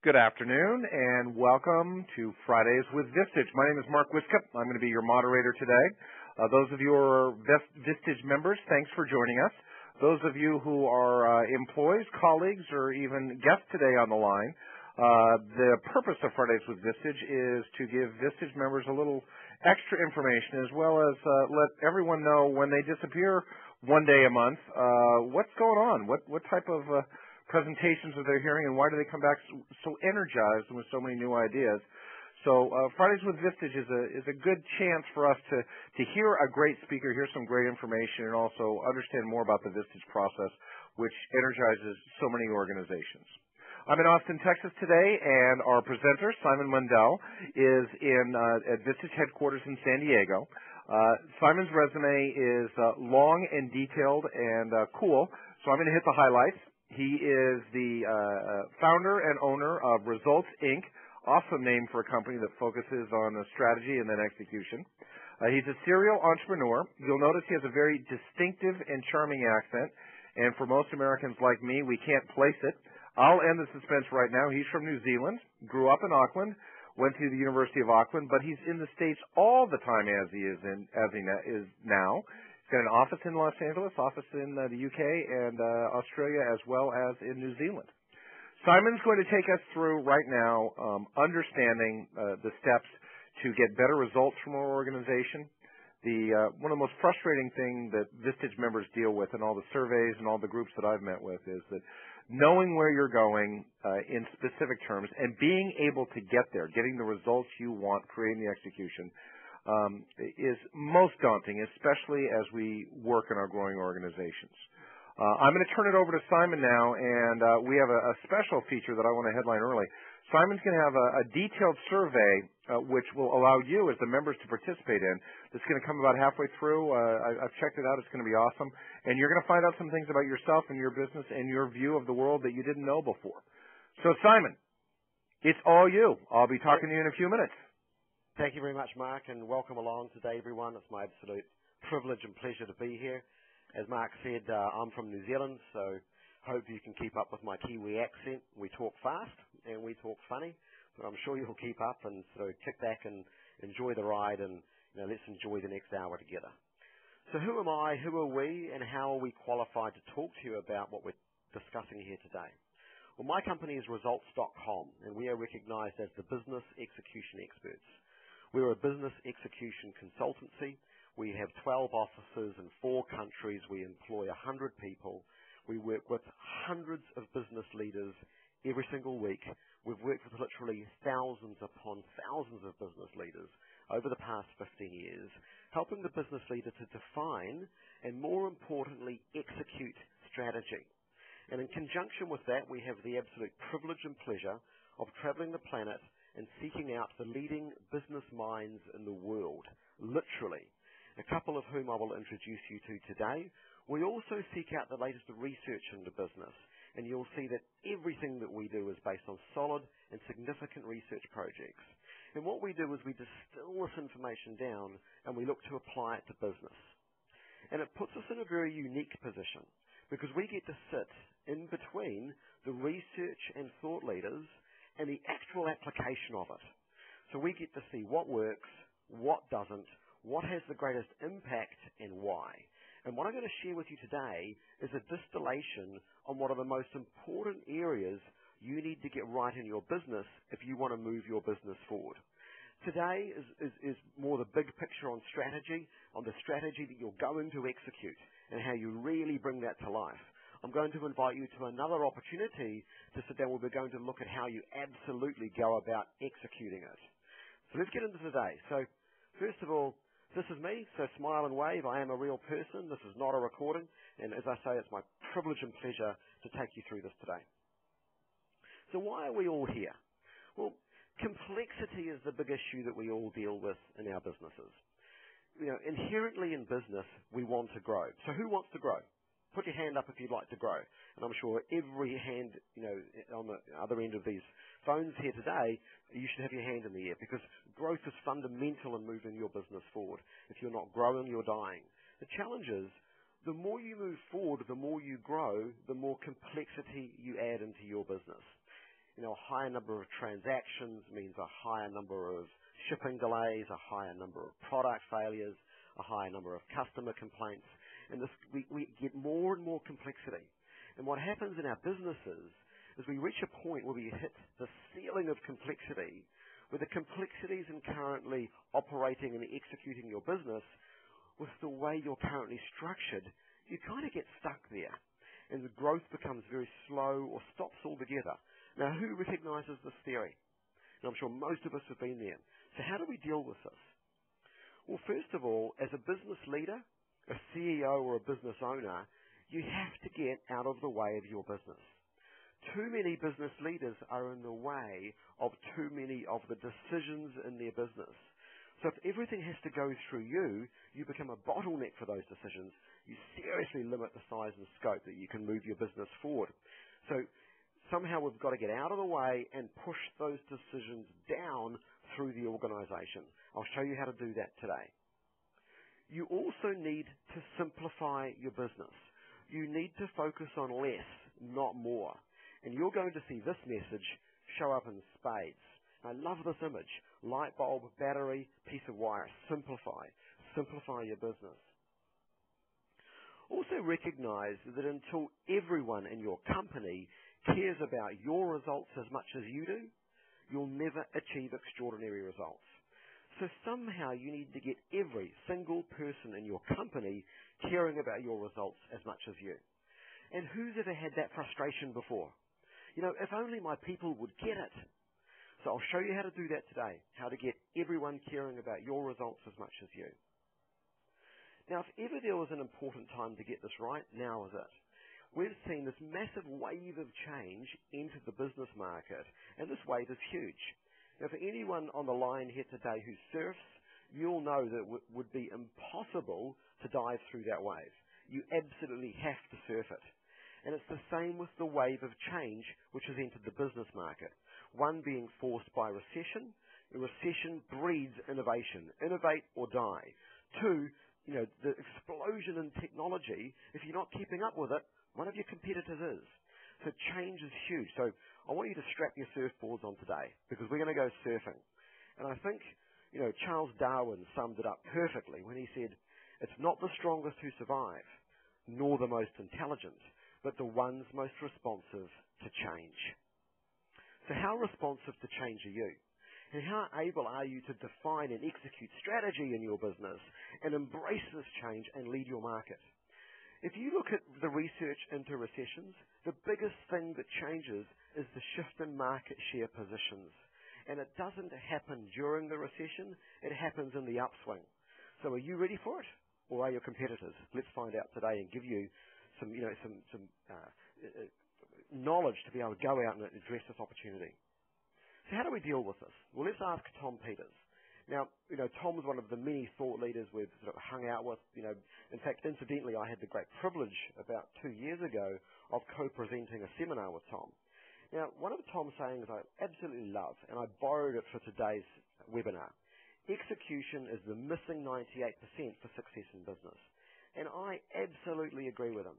Good afternoon, and welcome to Fridays with Vistage. My name is Mark Wiskup. I'm going to be your moderator today. Those of you who are Vistage members, thanks for joining us. Those of you who are employees, colleagues, or even guests today on the line, the purpose of Fridays with Vistage is to give Vistage members a little extra information, as well as let everyone know when they disappear one day a month, what's going on, what type of presentations are they hearing, and why do they come back so energized and with so many new ideas. So Fridays with Vistage is a good chance for us to hear a great speaker, hear some great information, and also understand more about the Vistage process, which energizes so many organizations. I'm in Austin, Texas today, and our presenter, Simon Mundell, is at Vistage headquarters in San Diego. Simon's resume is long and detailed and cool, so I'm going to hit the highlights. He is the founder and owner of Results, Inc., awesome name for a company that focuses on strategy and then execution. He's a serial entrepreneur. You'll notice he has a very distinctive and charming accent, and for most Americans like me, we can't place it. I'll end the suspense right now. He's from New Zealand, grew up in Auckland, went to the University of Auckland, but he's in the States all the time as he is now. He's got an office in Los Angeles, office in the UK and Australia, as well as in New Zealand. Simon's going to take us through right now understanding the steps to get better results from our organization. One of the most frustrating things that Vistage members deal with in all the surveys and all the groups that I've met with is that knowing where you're going in specific terms and being able to get there, getting the results you want, creating the execution, is most daunting, especially as we work in our growing organizations. I'm going to turn it over to Simon now, and we have a special feature that I want to headline early. Simon's going to have a detailed survey which will allow you as the members to participate in. It's going to come about halfway through. I've checked it out. It's going to be awesome. And you're going to find out some things about yourself and your business and your view of the world that you didn't know before. So, Simon, it's all you. I'll be talking to you in a few minutes. Thank you very much, Mark, and welcome along today, everyone. It's my absolute privilege and pleasure to be here. As Mark said, I'm from New Zealand, so hope you can keep up with my Kiwi accent. We talk fast and we talk funny, but I'm sure you'll keep up, and so kick back and enjoy the ride, and let's enjoy the next hour together. So who am I, who are we, and how are we qualified to talk to you about what we're discussing here today? Well, my company is Results.com, and we are recognized as the business execution experts. We're a business execution consultancy. We have 12 offices in 4 countries. We employ 100 people. We work with hundreds of business leaders every single week. We've worked with literally thousands upon thousands of business leaders over the past 15 years, helping the business leader to define and, more importantly, execute strategy. And in conjunction with that, we have the absolute privilege and pleasure of traveling the planet and seeking out the leading business minds in the world, literally, a couple of whom I will introduce you to today. We also seek out the latest research into business, and you'll see that everything that we do is based on solid and significant research projects. And what we do is we distill this information down and we look to apply it to business. And it puts us in a very unique position because we get to sit in between the research and thought leaders and the actual application of it. So we get to see what works, what doesn't, what has the greatest impact, and why. And what I'm going to share with you today is a distillation on what are the most important areas you need to get right in your business if you want to move your business forward. Today is more the big picture on strategy, on the strategy that you're going to execute and how you really bring that to life. I'm going to invite you to another opportunity to sit down where we're going to look at how you absolutely go about executing it. So let's get into today. So first of all, this is me, so smile and wave. I am a real person. This is not a recording. And as I say, it's my privilege and pleasure to take you through this today. So why are we all here? Well, complexity is the big issue that we all deal with in our businesses. Inherently in business, we want to grow. So who wants to grow? Put your hand up if you'd like to grow. And I'm sure every hand, on the other end of these phones here today, you should have your hand in the air because growth is fundamental in moving your business forward. If you're not growing, you're dying. The challenge is the more you move forward, the more you grow, the more complexity you add into your business. A higher number of transactions means a higher number of shipping delays, a higher number of product failures, a higher number of customer complaints, and we get more and more complexity. And what happens in our businesses is we reach a point where we hit the ceiling of complexity, where the complexities in currently operating and executing your business with the way you're currently structured, you kind of get stuck there, and the growth becomes very slow or stops altogether. Now, who recognizes this theory? And I'm sure most of us have been there. So how do we deal with this? Well, first of all, as a business leader, a CEO or a business owner, you have to get out of the way of your business. Too many business leaders are in the way of too many of the decisions in their business. So if everything has to go through you, you become a bottleneck for those decisions. You seriously limit the size and scope that you can move your business forward. So somehow we've got to get out of the way and push those decisions down through the organization. I'll show you how to do that today. You also need to simplify your business. You need to focus on less, not more. And you're going to see this message show up in spades. I love this image. Light bulb, battery, piece of wire. Simplify. Simplify your business. Also recognize that until everyone in your company cares about your results as much as you do, you'll never achieve extraordinary results. So somehow you need to get every single person in your company caring about your results as much as you. And who's ever had that frustration before? If only my people would get it. So I'll show you how to do that today, how to get everyone caring about your results as much as you. Now, if ever there was an important time to get this right, now is it. We've seen this massive wave of change enter the business market, and this wave is huge. Now, for anyone on the line here today who surfs, you'll know that it would be impossible to dive through that wave. You absolutely have to surf it. And it's the same with the wave of change which has entered the business market. One being forced by recession. A recession breeds innovation. Innovate or die. Two, the explosion in technology. If you're not keeping up with it, one of your competitors is. So change is huge. So I want you to strap your surfboards on today because we're going to go surfing. And I think, Charles Darwin summed it up perfectly when he said, it's not the strongest who survive, nor the most intelligent, but the ones most responsive to change. So how responsive to change are you? And how able are you to define and execute strategy in your business and embrace this change and lead your market? If you look at the research into recessions, the biggest thing that changes is the shift in market share positions. And it doesn't happen during the recession, it happens in the upswing. So are you ready for it? Or are your competitors? Let's find out today and give you some knowledge to be able to go out and address this opportunity. So how do we deal with this? Well, let's ask Tom Peters. Now, Tom was one of the many thought leaders we've sort of hung out with. In fact, incidentally, I had the great privilege about 2 years ago of co-presenting a seminar with Tom. Now, one of Tom's sayings I absolutely love, and I borrowed it for today's webinar. Execution is the missing 98% for success in business. And I absolutely agree with him.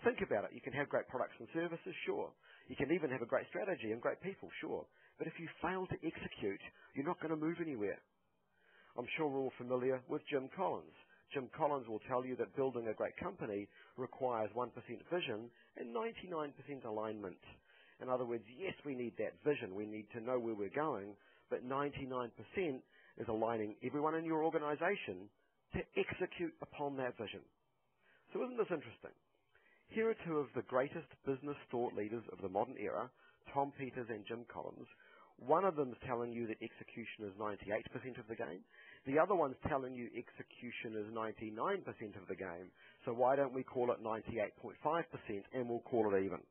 Think about it. You can have great products and services, sure. You can even have a great strategy and great people, sure. But if you fail to execute, you're not going to move anywhere. I'm sure we're all familiar with Jim Collins. Jim Collins will tell you that building a great company requires 1% vision and 99% alignment. In other words, yes, we need that vision. We need to know where we're going, but 99% is aligning everyone in your organization to execute upon that vision. So isn't this interesting? Here are two of the greatest business thought leaders of the modern era, Tom Peters and Jim Collins. One of them is telling you that execution is 98% of the game. The other one's telling you execution is 99% of the game. So why don't we call it 98.5% and we'll call it even?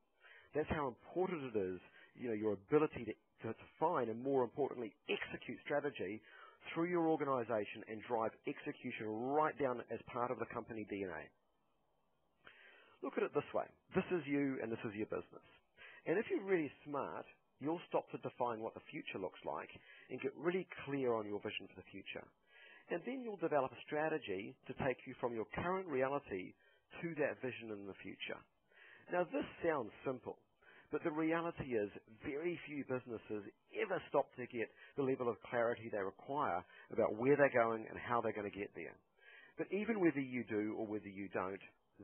That's how important it is, your ability to define and, more importantly, execute strategy through your organization and drive execution right down as part of the company DNA. Look at it this way. This is you and this is your business. And if you're really smart, you'll stop to define what the future looks like and get really clear on your vision for the future. And then you'll develop a strategy to take you from your current reality to that vision in the future. Now, this sounds simple, But the reality is very few businesses ever stop to get the level of clarity they require about where they're going and how they're going to get there. But even whether you do or whether you don't,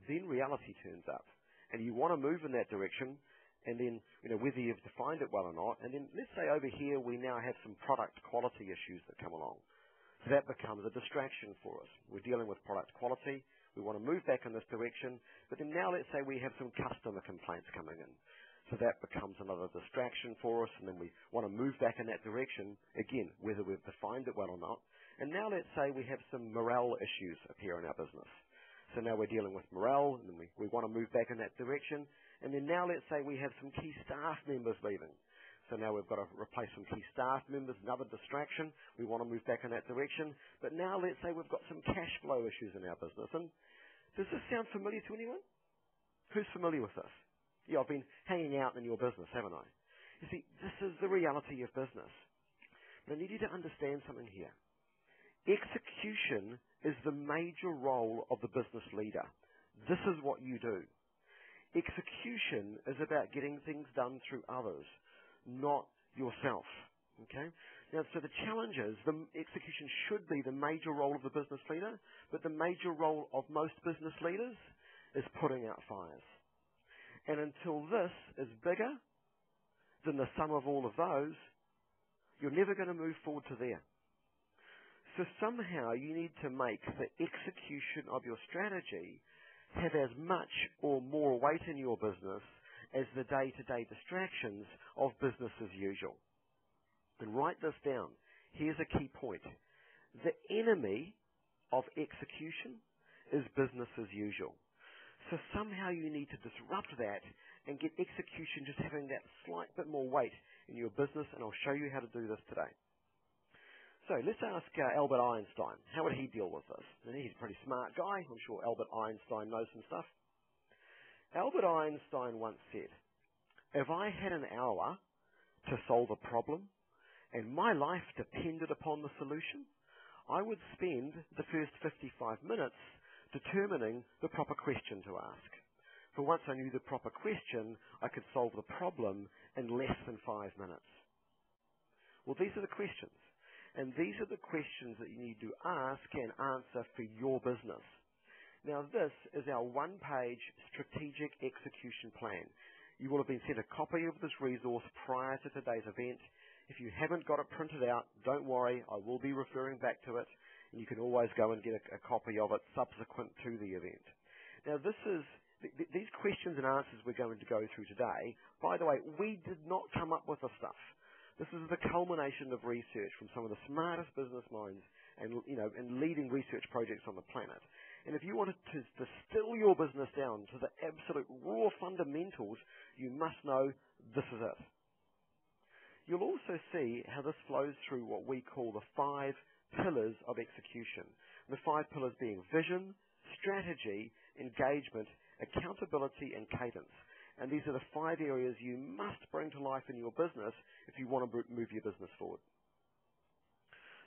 then reality turns up. And you want to move in that direction, and then, whether you've defined it well or not, and then let's say over here we now have some product quality issues that come along. So that becomes a distraction for us. We're dealing with product quality. We want to move back in this direction, but then now let's say we have some customer complaints coming in. So that becomes another distraction for us, and then we want to move back in that direction, again, whether we've defined it well or not. And now let's say we have some morale issues appear in our business. So now we're dealing with morale, and then we want to move back in that direction. And then now let's say we have some key staff members leaving. So now we've got to replace some key staff members, another distraction. We want to move back in that direction. But now let's say we've got some cash flow issues in our business. And does this sound familiar to anyone? Who's familiar with this? Yeah, I've been hanging out in your business, haven't I? You see, this is the reality of business. But I need you to understand something here. Execution is the major role of the business leader. This is what you do. Execution is about getting things done through others, not yourself. Okay? Now, so the challenge is, the execution should be the major role of the business leader, but the major role of most business leaders is putting out fires. And until this is bigger than the sum of all of those, you're never going to move forward to there. So somehow you need to make the execution of your strategy have as much or more weight in your business as the day-to-day distractions of business as usual. And write this down. Here's a key point. The enemy of execution is business as usual. So somehow you need to disrupt that and get execution just having that slight bit more weight in your business, and I'll show you how to do this today. So let's ask Albert Einstein. How would he deal with this? And he's a pretty smart guy. I'm sure Albert Einstein knows some stuff. Albert Einstein once said, if I had an hour to solve a problem and my life depended upon the solution, I would spend the first 55 minutes determining the proper question to ask. For once I knew the proper question, I could solve the problem in less than 5 minutes. Well, these are the questions. And these are the questions that you need to ask and answer for your business. Now, this is our one-page strategic execution plan. You will have been sent a copy of this resource prior to today's event. If you haven't got it printed out, don't worry. I will be referring back to it, and you can always go and get a copy of it subsequent to the event. Now, these questions and answers we're going to go through today, by the way, we did not come up with this stuff. This is the culmination of research from some of the smartest business minds and leading research projects on the planet. And if you wanted to distill your business down to the absolute raw fundamentals, you must know this is it. You'll also see how this flows through what we call the 5 pillars of execution. The 5 pillars being vision, strategy, engagement, accountability, and cadence. And these are the 5 areas you must bring to life in your business if you want to move your business forward.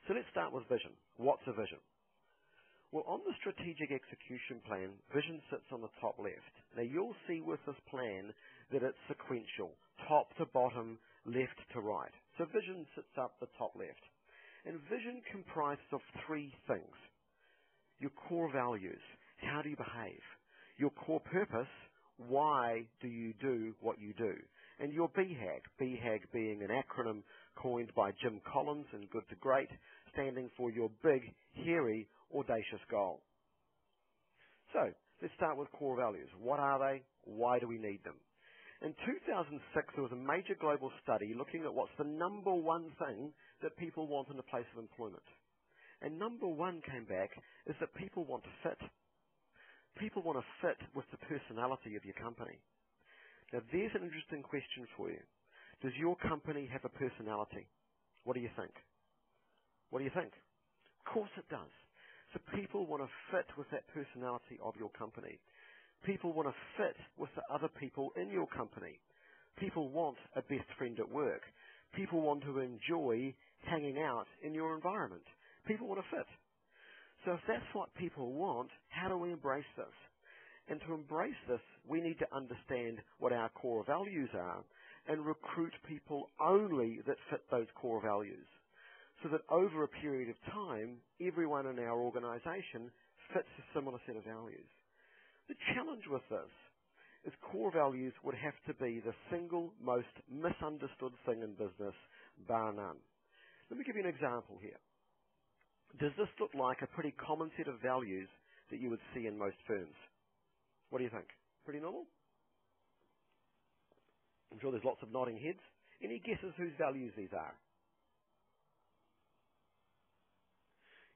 So let's start with vision. What's a vision? Well, on the strategic execution plan, vision sits on the top left. Now, you'll see with this plan that it's sequential, top to bottom, left to right. So vision sits up the top left. And vision comprises of 3 things. Your core values. How do you behave? Your core purpose. Why do you do what you do? And your BHAG. BHAG being an acronym coined by Jim Collins in Good to Great, standing for your big, hairy, audacious goal. So, let's start with core values. What are they? Why do we need them? In 2006, there was a major global study looking at what's the number one thing that people want in a place of employment. And number one came back is that people want to fit. People want to fit with the personality of your company. Now, there's an interesting question for you. Does your company have a personality? What do you think? What do you think? Of course it does. So people want to fit with that personality of your company. People want to fit with the other people in your company. People want a best friend at work. People want to enjoy hanging out in your environment. People want to fit. So if that's what people want, how do we embrace this? And to embrace this, we need to understand what our core values are and recruit people only that fit those core values, so that over a period of time, everyone in our organisation fits a similar set of values. The challenge with this is core values would have to be the single most misunderstood thing in business, bar none. Let me give you an example here. Does this look like a pretty common set of values that you would see in most firms? What do you think? Pretty normal? I'm sure there's lots of nodding heads. Any guesses whose values these are?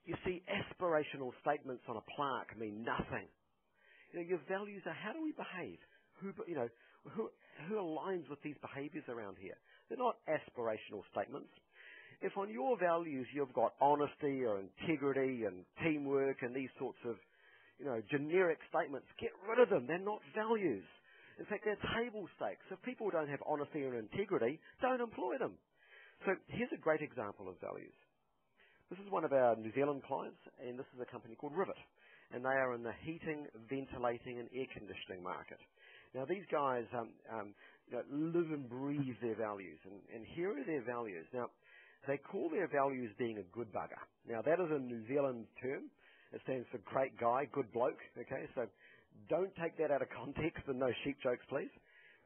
You see, aspirational statements on a plaque mean nothing. Your values are how do we behave? Who aligns with these behaviours around here? They're not aspirational statements. If on your values you've got honesty or integrity and teamwork and these sorts of, generic statements, get rid of them. They're not values. In fact, they're table stakes. If people don't have honesty and integrity, don't employ them. So here's a great example of values. This is one of our New Zealand clients, and this is a company called Rivet, and they are in the heating, ventilating, and air conditioning market. Now, these guys live and breathe their values, and here are their values. Now, they call their values being a good bugger. Now, that is a New Zealand term. It stands for great guy, good bloke, okay? So don't take that out of context and no sheep jokes, please.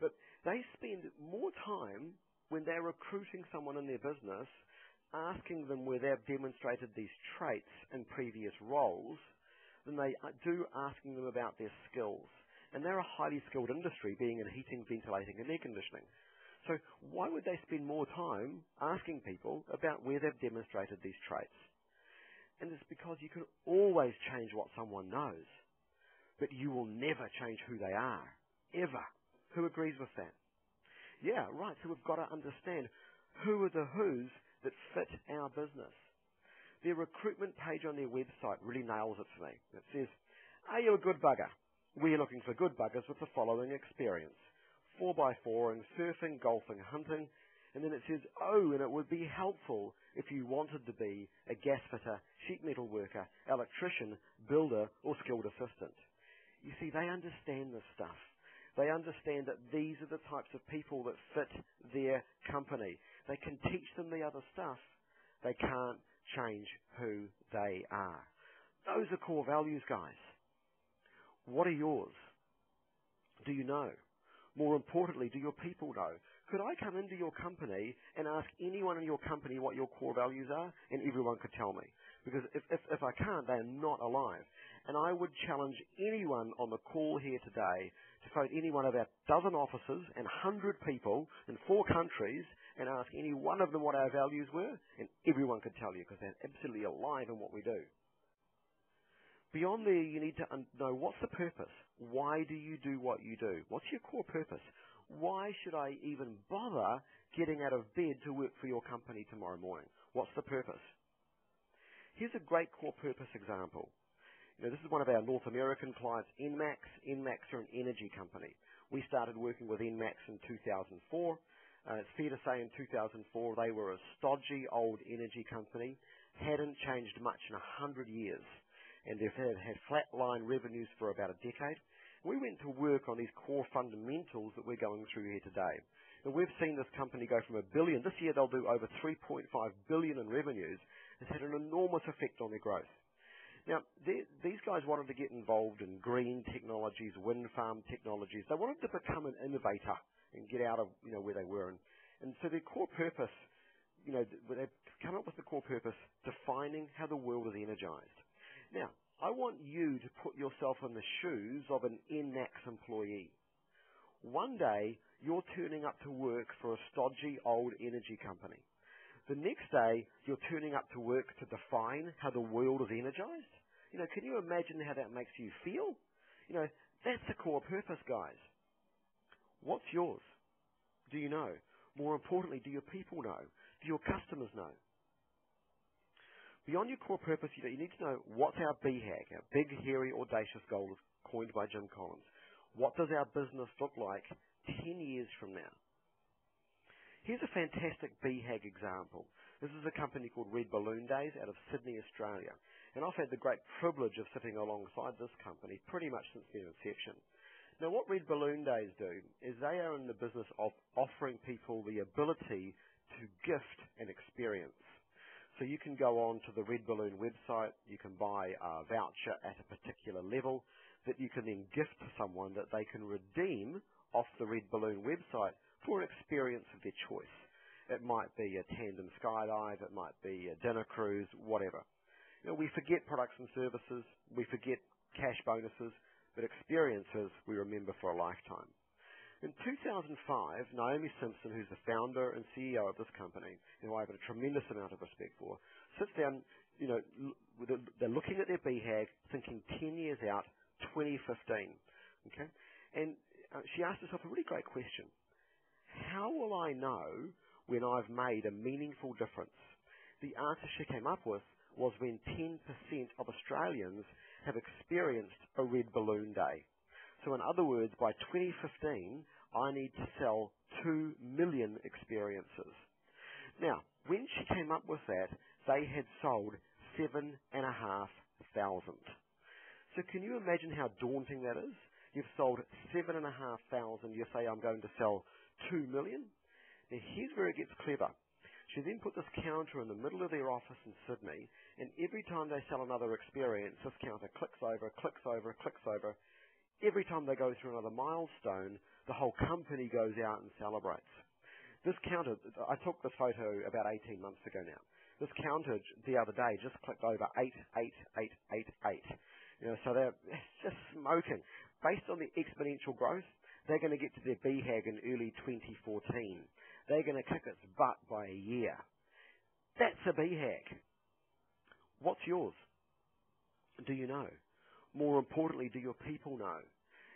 But they spend more time when they're recruiting someone in their business asking them where they've demonstrated these traits in previous roles than they do asking them about their skills. And they're a highly skilled industry, being in heating, ventilating, and air conditioning. So why would they spend more time asking people about where they've demonstrated these traits? And it's because you can always change what someone knows, but you will never change who they are, ever. Who agrees with that? Yeah, right, so we've got to understand who are the who's that fit our business. Their recruitment page on their website really nails it for me. It says, are you a good bugger? We're looking for good buggers with the following experience: 4x4ing, surfing, golfing, hunting. And then it says, and it would be helpful if you wanted to be a gas fitter, sheet metal worker, electrician, builder, or skilled assistant. You see, they understand this stuff. They understand that these are the types of people that fit their company. They can teach them the other stuff. They can't change who they are. Those are core values, guys. What are yours? Do you know? More importantly, do your people know? Could I come into your company and ask anyone in your company what your core values are, and everyone could tell me? Because if I can't, they are not alive. And I would challenge anyone on the call here today to phone any one of our dozen offices and 100 people in 4 countries and ask any one of them what our values were, and everyone could tell you because they're absolutely alive in what we do. Beyond there, you need to know what's the purpose. Why do you do what you do? What's your core purpose? Why should I even bother getting out of bed to work for your company tomorrow morning? What's the purpose? Here's a great core purpose example. This is one of our North American clients, Enmax. Enmax are an energy company. We started working with Enmax in 2004. It's fair to say in 2004 they were a stodgy old energy company, hadn't changed much in 100 years, and they've had flatline revenues for about a decade. We went to work on these core fundamentals that we're going through here today. And we've seen this company go from $1 billion. This year they'll do over $3.5 billion in revenues. It's had an enormous effect on their growth. Now, these guys wanted to get involved in green technologies, wind farm technologies. They wanted to become an innovator and get out of where they were. And so their core purpose, they've come up with the core purpose, defining how the world is energized. Now, I want you to put yourself in the shoes of an Enmax employee. One day, you're turning up to work for a stodgy old energy company. The next day, you're turning up to work to define how the world is energized. Can you imagine how that makes you feel? That's the core purpose, guys. What's yours? Do you know? More importantly, do your people know? Do your customers know? Beyond your core purpose, you need to know what's our BHAG, our big, hairy, audacious goal, coined by Jim Collins. What does our business look like 10 years from now? Here's a fantastic BHAG example. This is a company called Red Balloon Days out of Sydney, Australia. And I've had the great privilege of sitting alongside this company pretty much since their inception. Now, what Red Balloon Days do is they are in the business of offering people the ability to gift an experience. So you can go on to the Red Balloon website, you can buy a voucher at a particular level that you can then gift to someone that they can redeem off the Red Balloon website for an experience of their choice. It might be a tandem skydive, it might be a dinner cruise, whatever. We forget products and services, we forget cash bonuses, but experiences we remember for a lifetime. In 2005, Naomi Simpson, who's the founder and CEO of this company, who I have a tremendous amount of respect for, sits down, they're looking at their BHAG, thinking 10 years out, 2015. Okay? And she asked herself a really great question. How will I know when I've made a meaningful difference? The answer she came up with was when 10% of Australians have experienced a Red Balloon Day. So in other words, by 2015, I need to sell 2 million experiences. Now, when she came up with that, they had sold 7,500. So can you imagine how daunting that is? You've sold 7,500. You say, I'm going to sell 2 million. Now, here's where it gets clever. She then put this counter in the middle of their office in Sydney, and every time they sell another experience, this counter clicks over, clicks over, clicks over. Every time they go through another milestone, the whole company goes out and celebrates. This counter, I took this photo about 18 months ago now. This counter the other day just clicked over 88888. So they're just smoking. Based on the exponential growth, they're going to get to their BHAG in early 2014. They're going to kick its butt by a year. That's a BHAG. What's yours? Do you know? More importantly, do your people know?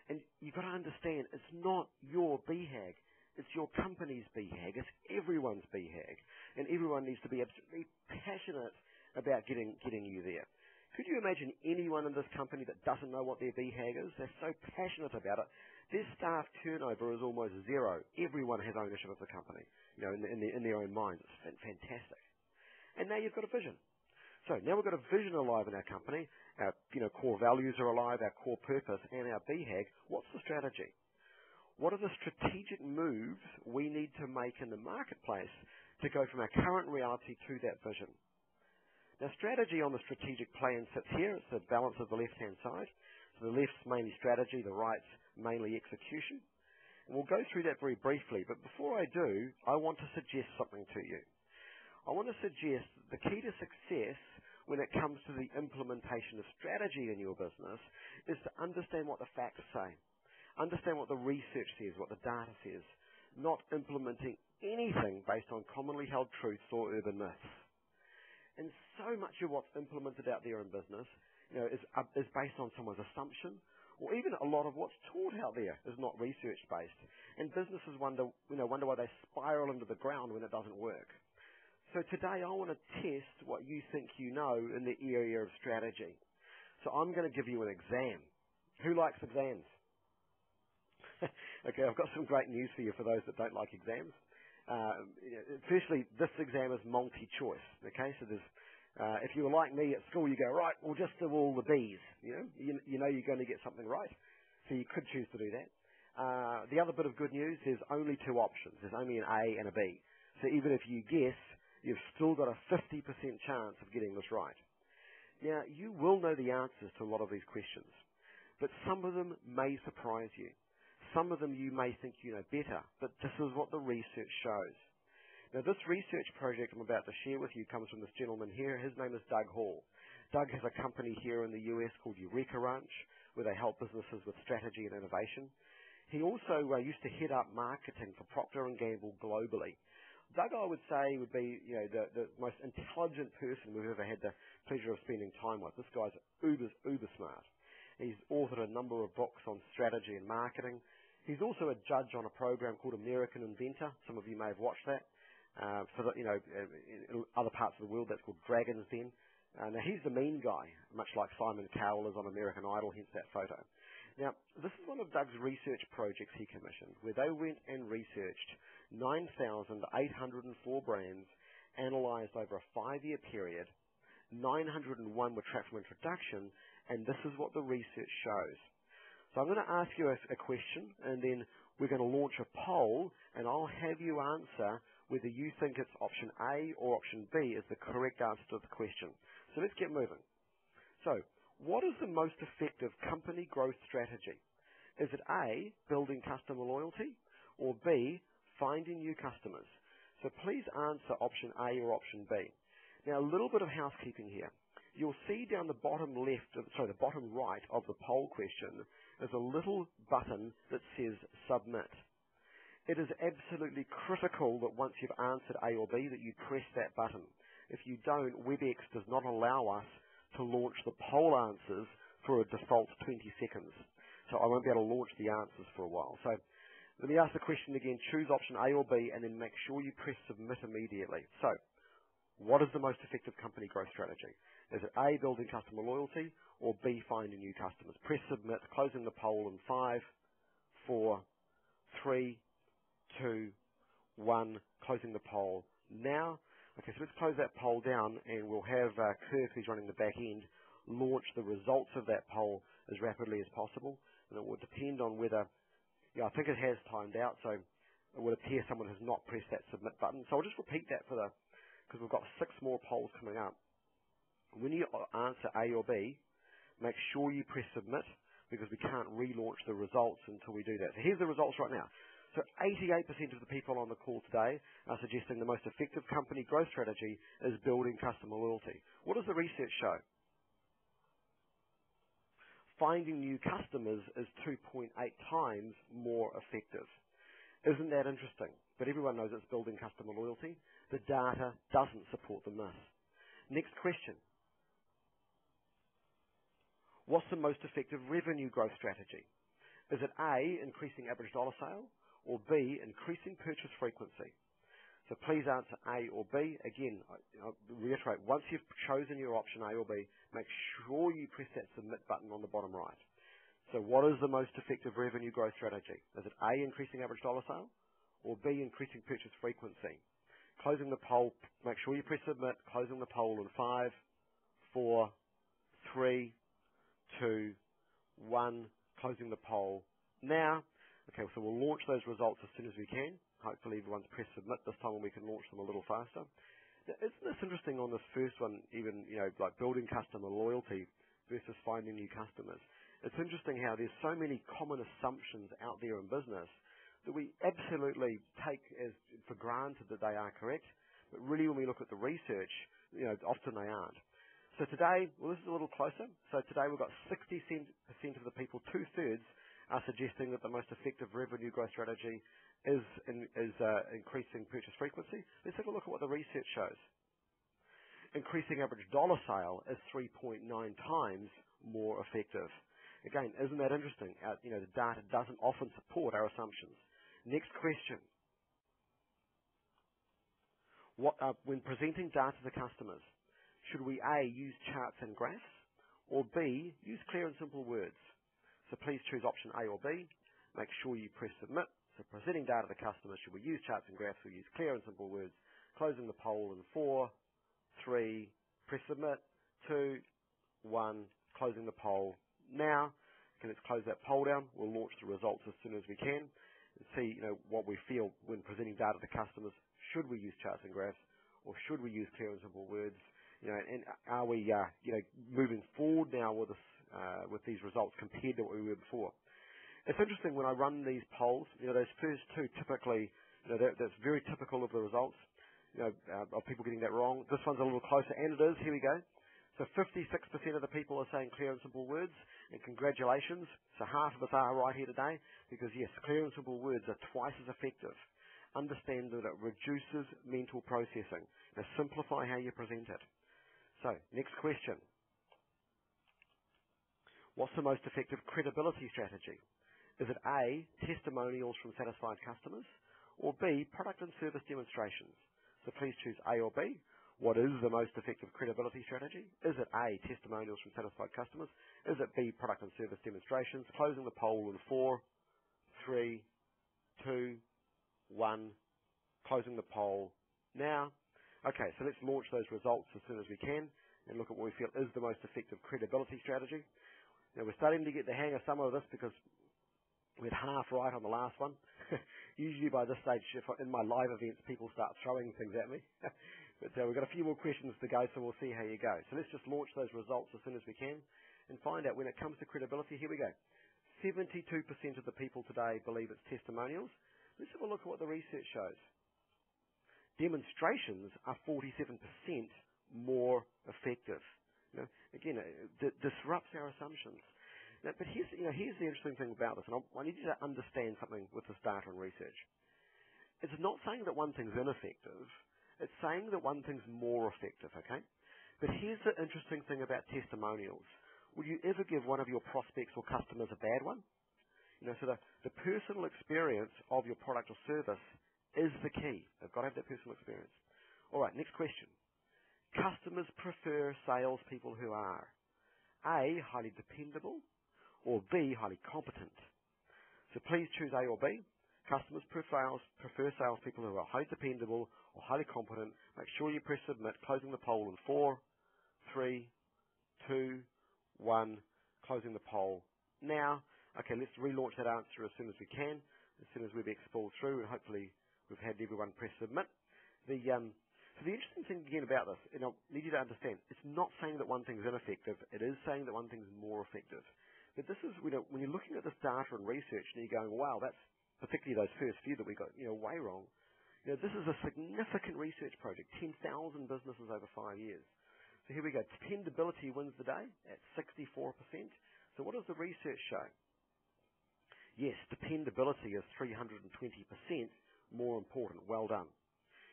And you've got to understand, it's not your BHAG. It's your company's BHAG. It's everyone's BHAG. And everyone needs to be absolutely passionate about getting you there. Could you imagine anyone in this company that doesn't know what their BHAG is? They're so passionate about it. Their staff turnover is almost zero. Everyone has ownership of the company, in their own minds. It's fantastic. And now you've got a vision. So now we've got a vision alive in our company. Our core values are alive, our core purpose, and our BHAG. What's the strategy? What are the strategic moves we need to make in the marketplace to go from our current reality to that vision? Now, strategy on the strategic plan sits here. It's the balance of the left-hand side. So the left's mainly strategy, the right's mainly execution. And we'll go through that very briefly. But before I do, I want to suggest something to you. I want to suggest the key to success when it comes to the implementation of strategy in your business is to understand what the facts say. Understand what the research says, what the data says. Not implementing anything based on commonly held truths or urban myths. And so much of what's implemented out there in business, is based on someone's assumption, or even a lot of what's taught out there is not research-based. And businesses wonder why they spiral into the ground when it doesn't work. So today I want to test what you think you know in the area of strategy. So I'm going to give you an exam. Who likes exams? Okay, I've got some great news for you for those that don't like exams. Firstly, this exam is multi-choice. Okay, so there's, if you were like me at school, you go, right, we'll just do all the B's. You know you're going to get something right, so you could choose to do that. The other bit of good news, there's only two options. There's only an A and a B. So even if you guess, you've still got a 50% chance of getting this right. Now, you will know the answers to a lot of these questions, but some of them may surprise you. Some of them you may think you know better, but this is what the research shows. Now, this research project I'm about to share with you comes from this gentleman here. His name is Doug Hall. Doug has a company here in the US called Eureka Ranch, where they help businesses with strategy and innovation. He also used to head up marketing for Procter & Gamble globally. Doug, I would say, would be the most intelligent person we've ever had the pleasure of spending time with. This guy's uber smart. He's authored a number of books on strategy and marketing. He's also a judge on a program called American Inventor. Some of you may have watched that. In other parts of the world, that's called Dragon's Den. Now, he's the mean guy, much like Simon Cowell is on American Idol, hence that photo. Now, this is one of Doug's research projects he commissioned, where they went and researched 9,804 brands, analysed over a 5-year period. 901 were tracked from introduction, and this is what the research shows. So I'm going to ask you a question, and then we're going to launch a poll, and I'll have you answer whether you think it's option A or option B is the correct answer to the question. So let's get moving. So, what is the most effective company growth strategy? Is it A, building customer loyalty, or B, finding new customers? So please answer option A or option B. Now, a little bit of housekeeping here. You'll see down the bottom the bottom right of the poll question is a little button that says submit. It is absolutely critical that once you've answered A or B that you press that button. If you don't, WebEx does not allow us to launch the poll answers for a default 20 seconds. So I won't be able to launch the answers for a while. So let me ask the question again. Choose option A or B and then make sure you press submit immediately. So what is the most effective company growth strategy? Is it A, building customer loyalty, or B, finding new customers? Press submit, closing the poll in 5, 4, 3, 2, 1, closing the poll now. Okay, so let's close that poll down, and we'll have Kirk, who's running the back end, launch the results of that poll as rapidly as possible. And it will depend on whether, I think it has timed out, so it would appear someone has not pressed that submit button. So I'll just repeat that because we've got 6 more polls coming up. When you answer A or B, make sure you press submit, because we can't relaunch the results until we do that. So here's the results right now. So 88% of the people on the call today are suggesting the most effective company growth strategy is building customer loyalty. What does the research show? Finding new customers is 2.8 times more effective. Isn't that interesting? But everyone knows it's building customer loyalty. The data doesn't support the myth. Next question. What's the most effective revenue growth strategy? Is it A, increasing average dollar sale, or B, increasing purchase frequency? So please answer A or B. Again, I'll reiterate, once you've chosen your option A or B, make sure you press that submit button on the bottom right. So what is the most effective revenue growth strategy? Is it A, increasing average dollar sale, or B, increasing purchase frequency? Closing the poll, make sure you press submit, closing the poll in 5, 4, 3, 2, 1, closing the poll now. Okay, so we'll launch those results as soon as we can. Hopefully everyone's pressed submit this time and we can launch them a little faster. Now, isn't this interesting on this first one, even, like building customer loyalty versus finding new customers? It's interesting how there's so many common assumptions out there in business that we absolutely take as for granted that they are correct, but really when we look at the research, often they aren't. So today, this is a little closer. So today we've got 60% of the people, 2/3, are suggesting that the most effective revenue growth strategy is increasing purchase frequency. Let's have a look at what the research shows. Increasing average dollar sale is 3.9 times more effective. Again, isn't that interesting? The data doesn't often support our assumptions. Next question. When presenting data to customers, should we A, use charts and graphs, or B, use clear and simple words? So please choose option A or B. Make sure you press submit. So presenting data to customers, should we use charts and graphs or use clear and simple words? Closing the poll in 4, 3, press submit, 2, 1, closing the poll now. Okay, let's close that poll down. We'll launch the results as soon as we can and see what we feel when presenting data to customers. Should we use charts and graphs, or should we use clear and simple words? And are we moving forward now with these results compared to what we were before? It's interesting when I run these polls. Those first two typically, that's very typical of the results. Of people getting that wrong. This one's a little closer, and it is. Here we go. So 56% of the people are saying clear and simple words, and congratulations. So half of us are right here today, because yes, clear and simple words are twice as effective. Understand that it reduces mental processing. Now simplify how you present it. So, next question. What's the most effective credibility strategy? Is it A, testimonials from satisfied customers, or B, product and service demonstrations? So please choose A or B, What is the most effective credibility strategy? Is it A, testimonials from satisfied customers? Is it B, product and service demonstrations? Closing the poll in 4, 3, 2, 1. Closing the poll now. Okay, so let's launch those results as soon as we can and look at what we feel is the most effective credibility strategy. Now, we're starting to get the hang of some of this because we had half right on the last one. Usually by this stage, in my live events, people start throwing things at me. But we've got a few more questions to go, so we'll see how you go. So let's just launch those results as soon as we can and find out when it comes to credibility. Here we go. 72% of the people today believe it's testimonials. Let's have a look at what the research shows. Demonstrations are 47% more effective. Again, it disrupts our assumptions. Now, but here's the interesting thing about this, and I need you to understand something with this data and research. It's not saying that one thing's ineffective. It's saying that one thing's more effective, okay? But here's the interesting thing about testimonials. Would you ever give one of your prospects or customers a bad one? So the personal experience of your product or service is the key. They've got to have that personal experience. All right, next question. Customers prefer salespeople who are A, highly dependable, or B, highly competent. So please choose A or B. Customers prefer salespeople who are highly dependable or highly competent. Make sure you press submit, closing the poll in 4, 3, 2, 1, closing the poll now. Okay, let's relaunch that answer as soon as we can, as soon as we've explored through, and hopefully we've had everyone press submit. So the interesting thing again about this, I need you to understand, it's not saying that one thing's ineffective. It is saying that one thing's more effective. But this is, when you're looking at this data and research and you're going, wow, that's particularly those first few that we got, way wrong. This is a significant research project, 10,000 businesses over 5 years. So here we go. Dependability wins the day at 64%. So what does the research show? Yes, dependability is 320% more important. Well done.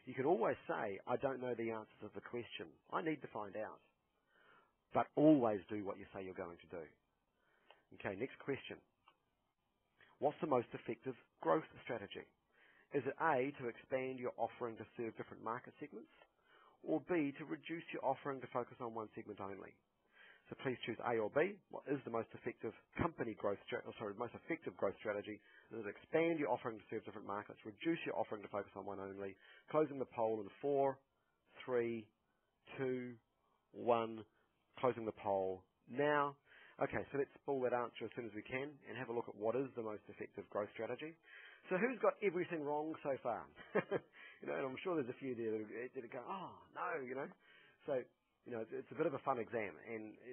You can always say, I don't know the answer to the question. I need to find out. But always do what you say you're going to do. Okay, next question. What's the most effective growth strategy? Is it A, to expand your offering to serve different market segments? Or B, to reduce your offering to focus on one segment only? So please choose A or B. What is the most effective most effective growth strategy? Is it expand your offering to serve different markets, reduce your offering to focus on one only? Closing the poll in 4, 3, 2, 1. Closing the poll now. Okay, so let's pull that answer as soon as we can and have a look at what is the most effective growth strategy. So who's got everything wrong so far? And I'm sure there's a few there that go, oh, no, So, it's a bit of a fun exam,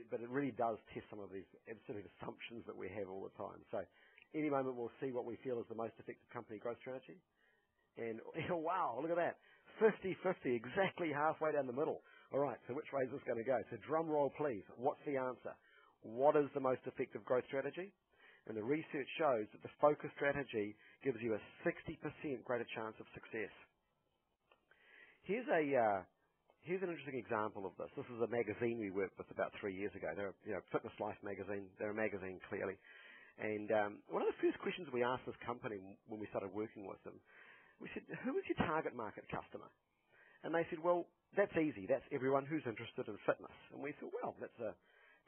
but it really does test some of these absolute assumptions that we have all the time. So any moment we'll see what we feel is the most effective company growth strategy. And, wow, look at that. 50-50, exactly halfway down the middle. All right, so which way is this going to go? So drum roll, please. What's the answer? What is the most effective growth strategy? And the research shows that the focus strategy gives you a 60% greater chance of success. Here's an interesting example of this. This is a magazine we worked with about 3 years ago. They're Fitness Life magazine. They're a magazine, clearly. And one of the first questions we asked this company when we started working with them, we said, who is your target market customer? And they said, well, that's easy. That's everyone who's interested in fitness. And we thought, well, that's a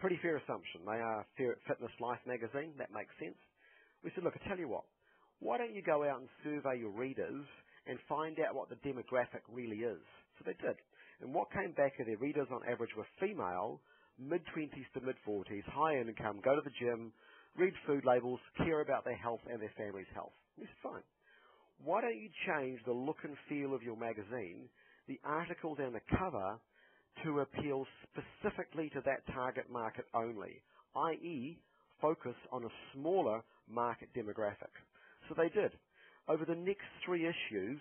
pretty fair assumption. They are Fitness Life magazine. That makes sense. We said, look, I tell you what. Why don't you go out and survey your readers and find out what the demographic really is? So they did. And what came back are their readers on average were female, mid-20s to mid-40s, high income, go to the gym, read food labels, care about their health and their family's health. We said, fine. Why don't you change the look and feel of your magazine, the articles and the cover, to appeal specifically to that target market only, i.e. focus on a smaller market demographic. So they did. Over the next 3 issues,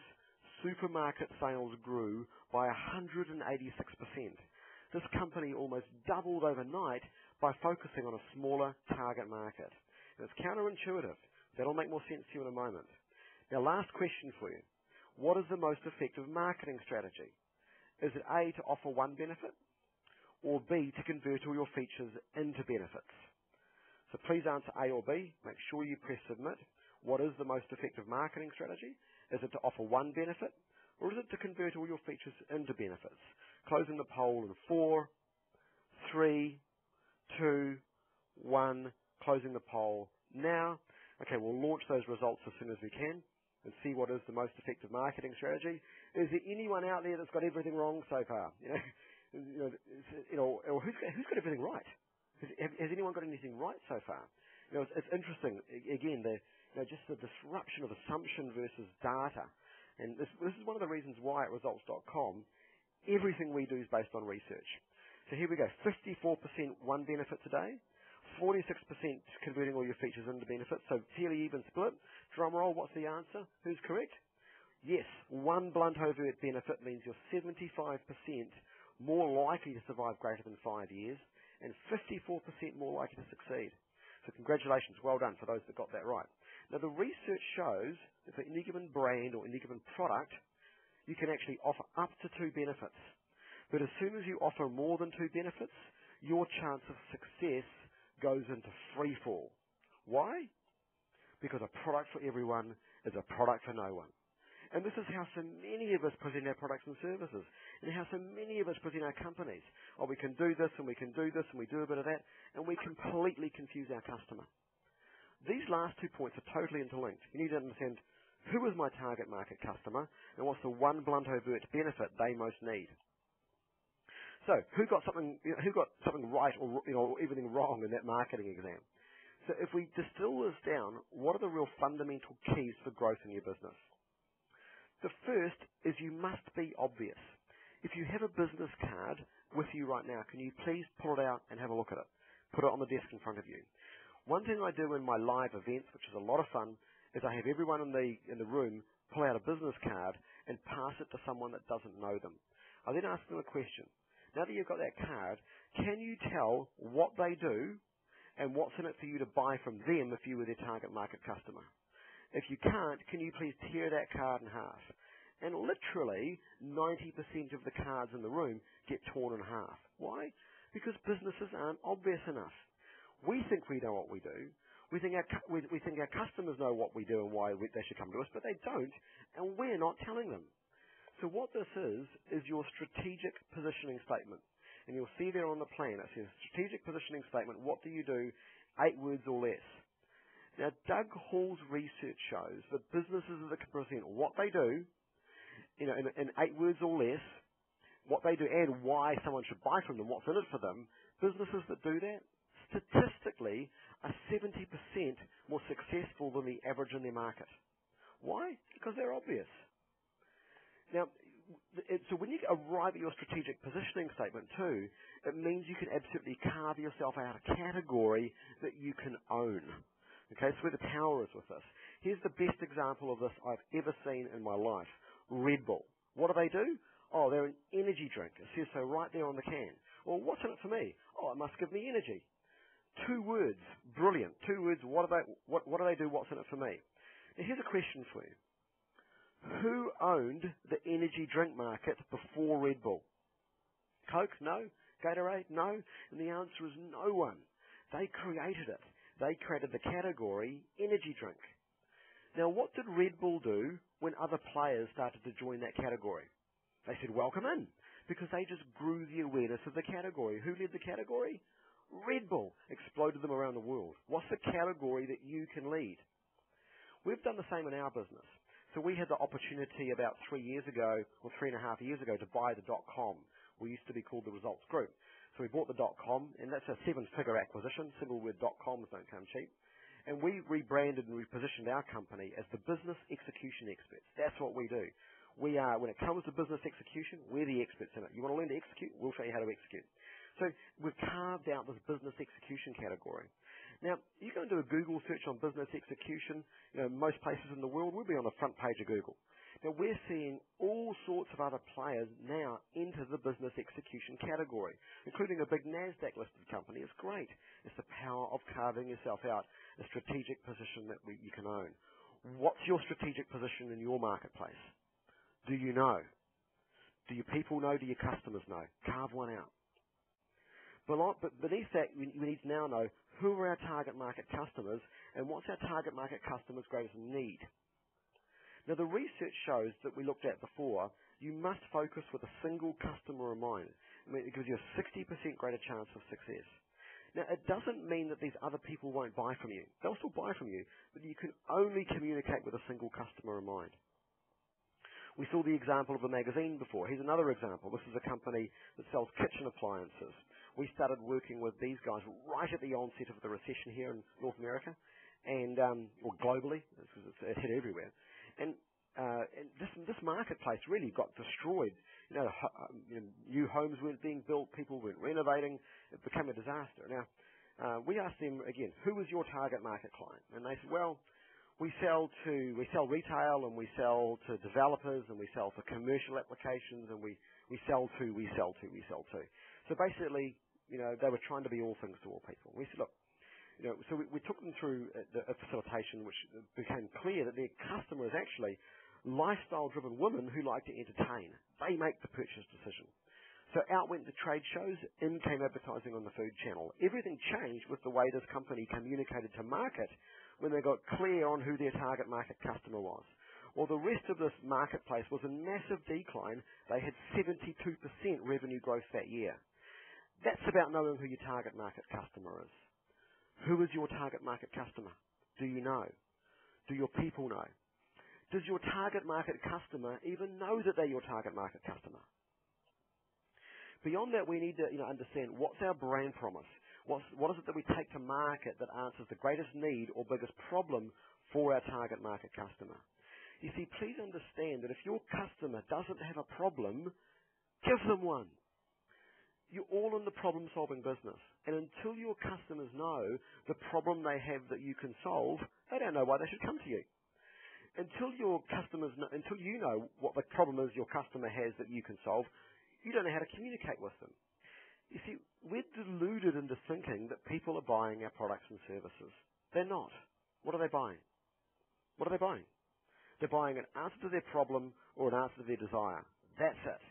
supermarket sales grew by 186%. This company almost doubled overnight by focusing on a smaller target market. And it's counterintuitive. That'll make more sense to you in a moment. Now, last question for you. What is the most effective marketing strategy? Is it A, to offer one benefit, or B, to convert all your features into benefits? So please answer A or B. Make sure you press submit. What is the most effective marketing strategy? Is it to offer one benefit, or is it to convert all your features into benefits? Closing the poll in 4, 3, 2, 1, closing the poll now. Okay, we'll launch those results as soon as we can and see what is the most effective marketing strategy. Is there anyone out there that's got everything wrong so far? Or who's got everything right? Has anyone got anything right so far? It's interesting. Again, just the disruption of assumption versus data. And this is one of the reasons why at results.com, everything we do is based on research. So here we go. 54% one benefit today. 46% converting all your features into benefits. So fairly even split. Drum roll, what's the answer? Who's correct? Yes, one blunt overt benefit means you're 75% more likely to survive greater than 5 years and 54% more likely to succeed. So congratulations, well done for those that got that right. Now the research shows that for any given brand or any given product, you can actually offer up to 2 benefits. But as soon as you offer more than 2 benefits, your chance of success goes into free fall. Why? Because a product for everyone is a product for no one. And this is how so many of us present our products and services, and how so many of us present our companies. Oh, we can do this, and we can do this, and we do a bit of that, and we completely confuse our customer. These last 2 points are totally interlinked. You need to understand who is my target market customer, and what's the one blunt overt benefit they most need. So, who got something right or everything wrong in that marketing exam? So, if we distill this down, what are the real fundamental keys for growth in your business? The first is you must be obvious. If you have a business card with you right now, can you please pull it out and have a look at it? Put it on the desk in front of you. One thing I do in my live events, which is a lot of fun, is I have everyone in the room pull out a business card and pass it to someone that doesn't know them. I then ask them a question. Now that you've got that card, can you tell what they do and what's in it for you to buy from them if you were their target market customer? If you can't, can you please tear that card in half? And literally, 90% of the cards in the room get torn in half. Why? Because businesses aren't obvious enough. We think we know what we do. We think our customers know what we do and why they should come to us, but they don't, and we're not telling them. So what this is your strategic positioning statement. And you'll see there on the plan, it says strategic positioning statement, what do you do? 8 words or less. Now, Doug Hall's research shows that businesses that can present what they do, in 8 words or less, what they do and why someone should buy from them, what's in it for them, businesses that do that, statistically, are 70% more successful than the average in their market. Why? Because they're obvious. Now, so when you arrive at your strategic positioning statement too, it means you can absolutely carve yourself out a category that you can own. Okay, that's where the power is with this. Here's the best example of this I've ever seen in my life. Red Bull. What do? Oh, they're an energy drink. It says so right there on the can. Well, what's in it for me? Oh, it must give me energy. 2 words. Brilliant. 2 words. What do they do? What's in it for me? Now, here's a question for you. Who owned the energy drink market before Red Bull? Coke? No. Gatorade? No. And the answer is no one. They created it. They created the category energy drink. Now, what did Red Bull do when other players started to join that category? They said, welcome in, because they just grew the awareness of the category. Who led the category? Red Bull. Exploded them around the world. What's the category that you can lead? We've done the same in our business. So we had the opportunity about 3 years ago, or 3.5 years ago, to buy the .com. We used to be called the Results Group. So we bought the .com, and that's a 7-figure acquisition. Single word .coms don't come cheap. And we rebranded and repositioned our company as the business execution experts. That's what we do. We are, when it comes to business execution, we're the experts in it. You want to learn to execute? We'll show you how to execute. So we've carved out this business execution category. Now, you go and do a Google search on business execution, most places in the world, we'll be on the front page of Google. Now, we're seeing all sorts of other players now enter the business execution category, including a big NASDAQ listed company. It's great. It's the power of carving yourself out a strategic position that you can own. What's your strategic position in your marketplace? Do you know? Do your people know? Do your customers know? Carve one out. But beneath that, we need to now know who are our target market customers and what's our target market customers' greatest need. Now, the research shows that we looked at before, you must focus with a single customer in mind. I mean, it gives you a 60% greater chance of success. Now, it doesn't mean that these other people won't buy from you. They'll still buy from you, but you can only communicate with a single customer in mind. We saw the example of a magazine before. Here's another example. This is a company that sells kitchen appliances. We started working with these guys right at the onset of the recession here in North America, and or globally. It hit everywhere. And this marketplace really got destroyed. New homes weren't being built, people weren't renovating. It became a disaster. Now, we asked them again, who is your target market client? And they said, well, we sell retail, and we sell to developers, and we sell for commercial applications, and we sell to. So basically, they were trying to be all things to all people. We said, look, so we took them through a facilitation, which became clear that their customer is actually lifestyle-driven women who like to entertain. They make the purchase decision. So out went the trade shows, in came advertising on the Food Channel. Everything changed with the way this company communicated to market when they got clear on who their target market customer was. Well, the rest of this marketplace was a massive decline. They had 72% revenue growth that year. That's about knowing who your target market customer is. Who is your target market customer? Do you know? Do your people know? Does your target market customer even know that they're your target market customer? Beyond that, we need to understand what's our brand promise. What is it that we take to market that answers the greatest need or biggest problem for our target market customer? You see, please understand that if your customer doesn't have a problem, give them one. You're all in the problem-solving business. And until your customers know the problem they have that you can solve, they don't know why they should come to you. Until you know what the problem is your customer has that you can solve, you don't know how to communicate with them. You see, we're deluded into thinking that people are buying our products and services. They're not. What are they buying? What are they buying? They're buying an answer to their problem or an answer to their desire. That's it.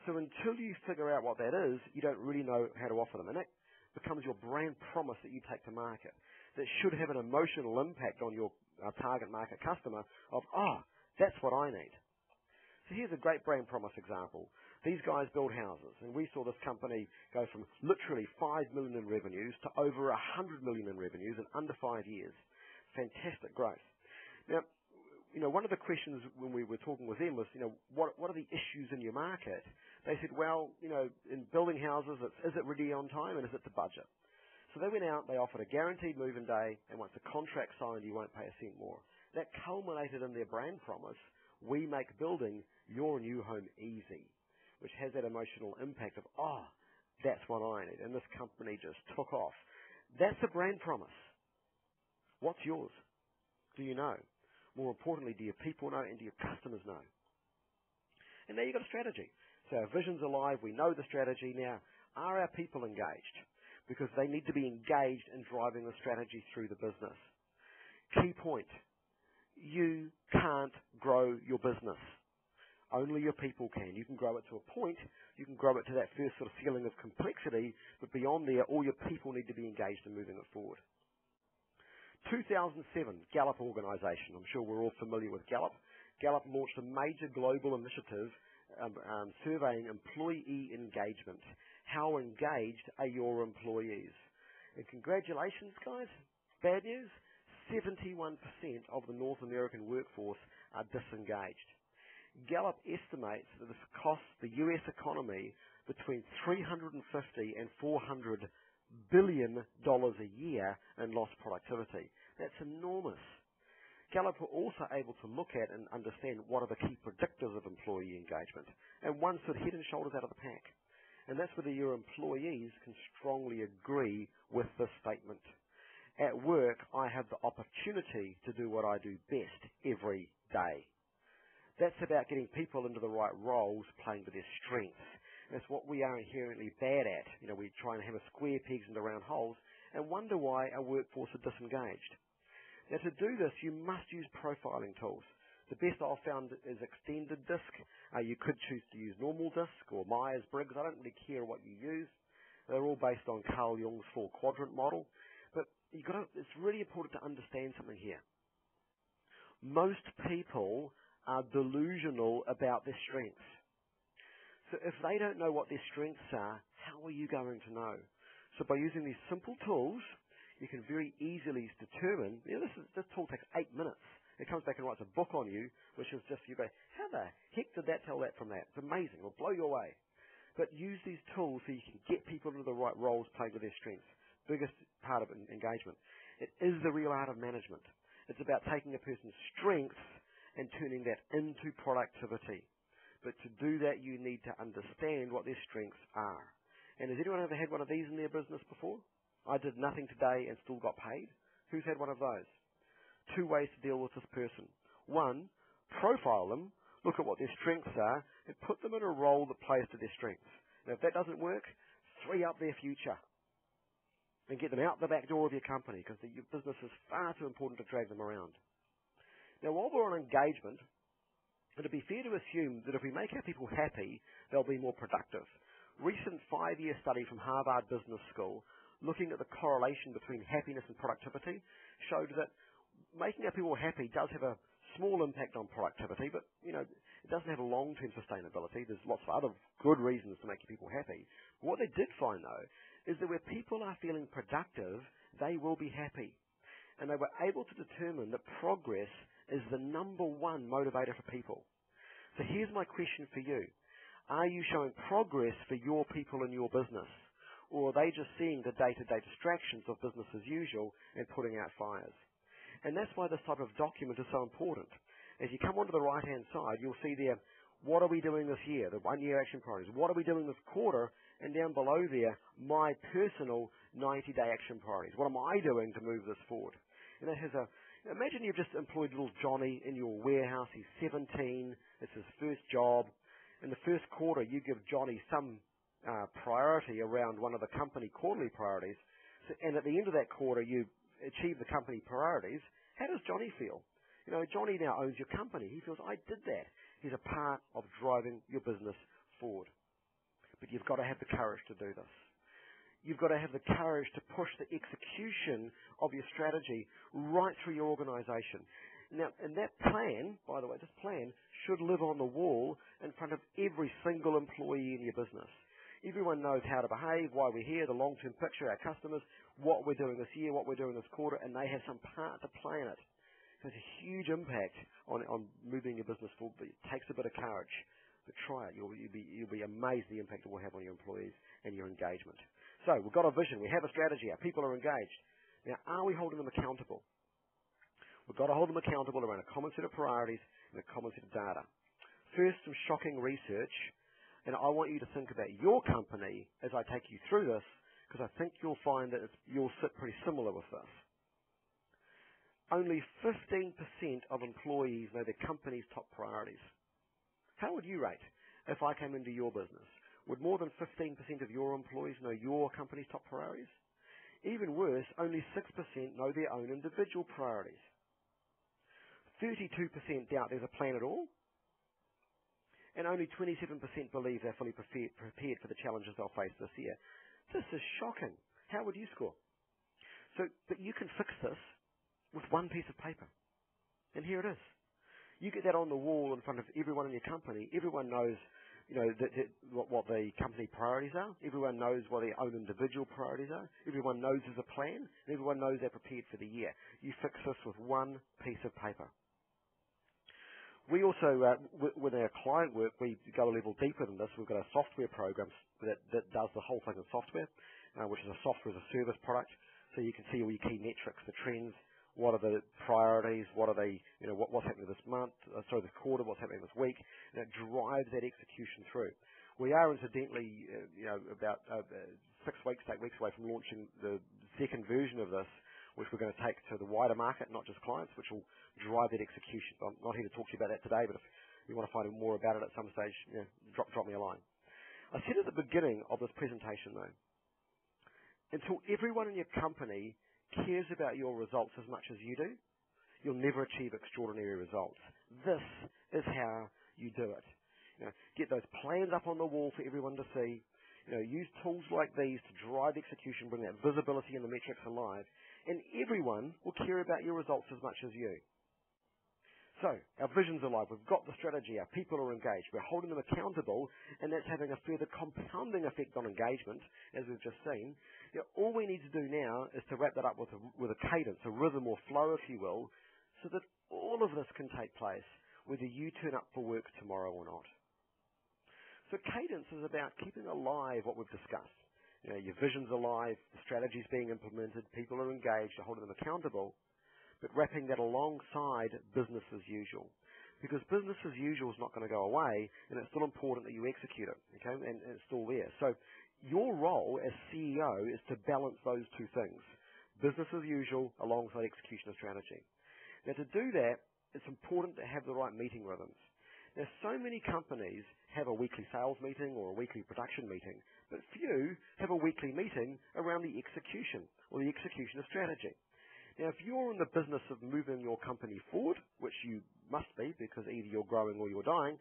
So until you figure out what that is, you don't really know how to offer them. And that becomes your brand promise that you take to market. That should have an emotional impact on your target market customer of, that's what I need. So here's a great brand promise example. These guys build houses, and we saw this company go from literally $5 million in revenues to over $100 million in revenues in under 5 years. Fantastic growth. Now, one of the questions when we were talking with them was, what are the issues in your market? They said, well, in building houses, is it really on time and is it the budget? So they went out, they offered a guaranteed move-in day, and once the contract's signed, you won't pay a cent more. That culminated in their brand promise, we make building your new home easy, which has that emotional impact of, that's what I need. And this company just took off. That's a brand promise. What's yours? Do you know? More importantly, do your people know and do your customers know? And now you've got a strategy. So our vision's alive. We know the strategy now. Are our people engaged? Because they need to be engaged in driving the strategy through the business. Key point. You can't grow your business. Only your people can. You can grow it to a point. You can grow it to that first sort of feeling of complexity. But beyond there, all your people need to be engaged in moving it forward. 2007, Gallup organization. I'm sure we're all familiar with Gallup. Gallup launched a major global initiative surveying employee engagement. How engaged are your employees? And congratulations, guys. Bad news, 71% of the North American workforce are disengaged. Gallup estimates that this costs the U.S. economy between $350 and $400 billion a year in lost productivity. That's enormous. Gallup were also able to look at and understand what are the key predictors of employee engagement. And one stood head and shoulders out of the pack. And that's whether your employees can strongly agree with this statement. At work, I have the opportunity to do what I do best every day. That's about getting people into the right roles, playing to their strengths. That's what we are inherently bad at. We try and have a square pegs into round holes and wonder why our workforce are disengaged. Now, to do this, you must use profiling tools. The best I've found is extended disc. You could choose to use normal disc or Myers-Briggs. I don't really care what you use. They're all based on Carl Jung's 4-quadrant model. But it's really important to understand something here. Most people are delusional about their strengths. So if they don't know what their strengths are, how are you going to know? So by using these simple tools, you can very easily determine, this tool takes 8 minutes. It comes back and writes a book on you, which is just, you go, how the heck did that tell that from that? It's amazing. It'll blow you away. But use these tools so you can get people into the right roles playing to their strengths. Biggest part of engagement. It is the real art of management. It's about taking a person's strengths and turning that into productivity. But to do that, you need to understand what their strengths are. And has anyone ever had one of these in their business before? I did nothing today and still got paid. Who's had one of those? 2 ways to deal with this person. 1, profile them, look at what their strengths are, and put them in a role that plays to their strengths. Now, if that doesn't work, free up their future and get them out the back door of your company, because your business is far too important to drag them around. Now, while we're on engagement, it'd be fair to assume that if we make our people happy, they'll be more productive. Recent 5-year study from Harvard Business School, looking at the correlation between happiness and productivity, showed that making our people happy does have a small impact on productivity, but it doesn't have a long-term sustainability. There's lots of other good reasons to make your people happy. But what they did find, though, is that where people are feeling productive, they will be happy. And they were able to determine that progress is the number 1 motivator for people. So here's my question for you. Are you showing progress for your people in your business? Or are they just seeing the day-to-day distractions of business as usual and putting out fires? And that's why this type of document is so important. As you come onto the right-hand side, you'll see there, what are we doing this year? The 1-year action priorities. What are we doing this quarter? And down below there, my personal 90-day action priorities. What am I doing to move this forward? And that has imagine you've just employed little Johnny in your warehouse. He's 17. It's his first job. In the first quarter, you give Johnny some priority around one of the company quarterly priorities. And at the end of that quarter, you achieve the company priorities. How does Johnny feel? Johnny now owns your company. He feels, I did that. He's a part of driving your business forward. But you've got to have the courage to do this. You've got to have the courage to push the execution of your strategy right through your organization. Now, and that plan, by the way, this plan should live on the wall in front of every single employee in your business. Everyone knows how to behave, why we're here, the long-term picture, our customers, what we're doing this year, what we're doing this quarter, and they have some part to play in it. It has a huge impact on moving your business forward, but it takes a bit of courage. But try it. You'll be amazed the impact it will have on your employees and your engagement. So we've got a vision. We have a strategy. Our people are engaged. Now, are we holding them accountable? We've got to hold them accountable around a common set of priorities and a common set of data. First, some shocking research. And I want you to think about your company as I take you through this, because I think you'll find that you'll sit pretty similar with this. Only 15% of employees know their company's top priorities. How would you rate if I came into your business? Would more than 15% of your employees know your company's top priorities? Even worse, only 6% know their own individual priorities. 32% doubt there's a plan at all. And only 27% believe they're fully prepared for the challenges they'll face this year. This is shocking. How would you score? But you can fix this with one piece of paper. And here it is. You get that on the wall in front of everyone in your company. Everyone knows, what the company priorities are. Everyone knows what their own individual priorities are. Everyone knows there's a plan. And everyone knows they're prepared for the year. You fix this with one piece of paper. We also, with our client work, we go a level deeper than this. We've got a software program that does the whole thing in software, which is a software as a service product. So you can see all your key metrics, the trends, what are the priorities, what are they, what's happening this month, this quarter, what's happening this week, and it drives that execution through. We are incidentally, about 8 weeks away from launching the second version of this, which we're going to take to the wider market, not just clients, which will drive that execution. I'm not here to talk to you about that today, but if you want to find out more about it at some stage, drop me a line. I said at the beginning of this presentation, though, until everyone in your company cares about your results as much as you do, you'll never achieve extraordinary results. This is how you do it. Get those plans up on the wall for everyone to see. Use tools like these to drive execution, bring that visibility and the metrics alive, and everyone will care about your results as much as you. So, our vision's alive, we've got the strategy, our people are engaged, we're holding them accountable, and that's having a further compounding effect on engagement, as we've just seen. All we need to do now is to wrap that up with a cadence, a rhythm or flow, if you will, so that all of this can take place, whether you turn up for work tomorrow or not. So cadence is about keeping alive what we've discussed. Your vision's alive, the strategy's being implemented, people are engaged, you're holding them accountable, but wrapping that alongside business as usual. Because business as usual is not going to go away, and it's still important that you execute it, okay, and it's still there. So your role as CEO is to balance those two things, business as usual alongside execution of strategy. Now, to do that, it's important to have the right meeting rhythms. Now, so many companies have a weekly sales meeting or a weekly production meeting, but few have a weekly meeting around the execution or the execution of strategy. Now, if you're in the business of moving your company forward, which you must be because either you're growing or you're dying,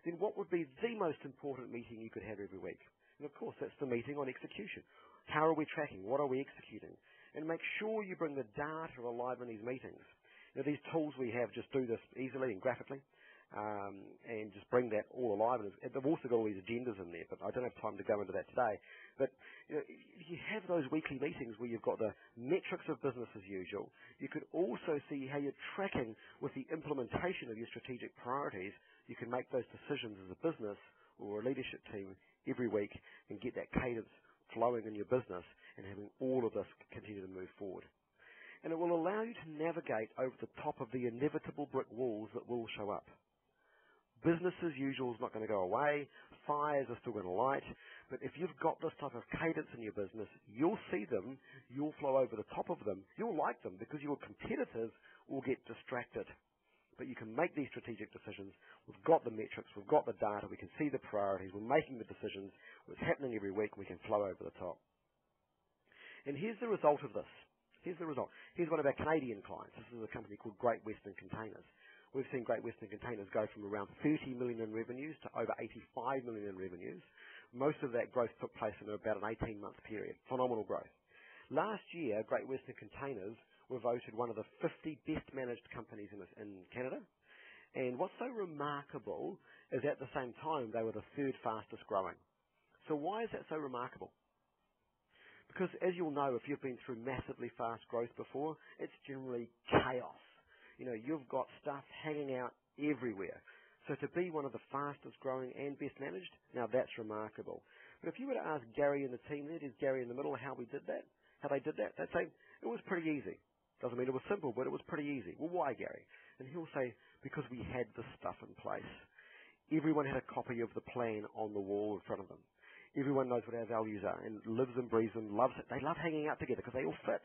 then what would be the most important meeting you could have every week? And of course, that's the meeting on execution. How are we tracking? What are we executing? And make sure you bring the data alive in these meetings. These tools we have just do this easily and graphically. And just bring that all alive. And they've also got all these agendas in there, but I don't have time to go into that today. But you have those weekly meetings where you've got the metrics of business as usual. You could also see how you're tracking with the implementation of your strategic priorities. You can make those decisions as a business or a leadership team every week and get that cadence flowing in your business and having all of this continue to move forward. And it will allow you to navigate over the top of the inevitable brick walls that will show up. Business as usual is not going to go away. Fires are still going to light. But if you've got this type of cadence in your business, you'll see them, you'll flow over the top of them, you'll like them because your competitors will get distracted. But you can make these strategic decisions. We've got the metrics, we've got the data, we can see the priorities, we're making the decisions, it's happening every week, we can flow over the top. And here's the result of this. Here's the result. Here's one of our Canadian clients. This is a company called Great Western Containers. We've seen Great Western Containers go from around 30 million in revenues to over 85 million in revenues. Most of that growth took place in about an 18-month period. Phenomenal growth. Last year, Great Western Containers were voted one of the 50 best managed companies in Canada. And what's so remarkable is at the same time they were the third fastest growing. So why is that so remarkable? Because as you'll know, if you've been through massively fast growth before, it's generally chaos. You've got stuff hanging out everywhere. So to be one of the fastest growing and best managed, now that's remarkable. But if you were to ask Gary and the team there's Gary in the middle, how they did that, they'd say, it was pretty easy. Doesn't mean it was simple, but it was pretty easy. Well, why, Gary? And he'll say, because we had the stuff in place. Everyone had a copy of the plan on the wall in front of them. Everyone knows what our values are and lives and breathes them, loves it. They love hanging out together because they all fit.